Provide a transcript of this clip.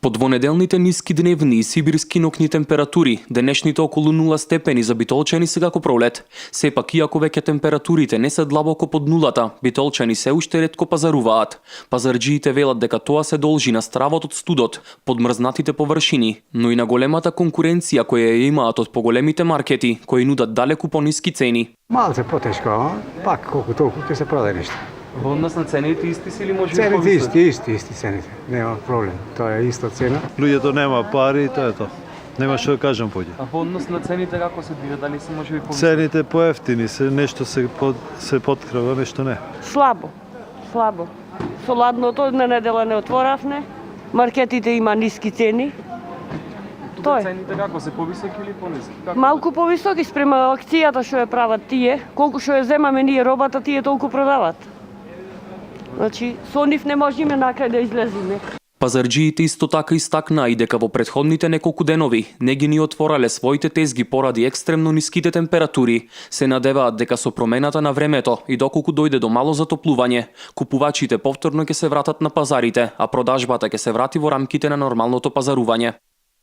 По двонеделните ниски дневни и сибирски ноќни температури, денешните околу 0 степени за битолчани се како пролет. Сепак, иако веќе температурите не се длабоко под нулата, битолчани се уште ретко пазаруваат. Пазарџиите велат дека тоа се должи на стравот од студот, подмрзнатите површини, но и на големата конкуренција која ја имаат од поголемите маркети, кои нудат далеку пониски цени. Малце потешко, пак колку толку ќе се продаде нешто. Во однос на цените исти си или може Цените исти цените, нема проблем. Тоа е иста цена. Луѓето нема пари и тоа е тоа. Нема што да кажам поќе. А во однос на цените како се движат, дали се може би повисоки? Цените поевтини се, нешто се подкрива, нешто не. Слабо. Со ладното на недела не отворавме. Маркетите има ниски цени. Тоа е. Цените како се повисоки или пониски? Малку повисоки спрема акцијата што ја прават тие. Колку што ја земаме ние робата, тие толку продават. Значи, со нив не можеме накрај да излеземе. Пазарџиите исто така истакнаа и дека во претходните неколку денови не ги ни отворале своите тезги поради екстремно ниските температури. Се надеваат дека со промената на времето и доколку дојде до мало затоплување, купувачите повторно ќе се вратат на пазарите, а продажбата ќе се врати во рамките на нормалното пазарување.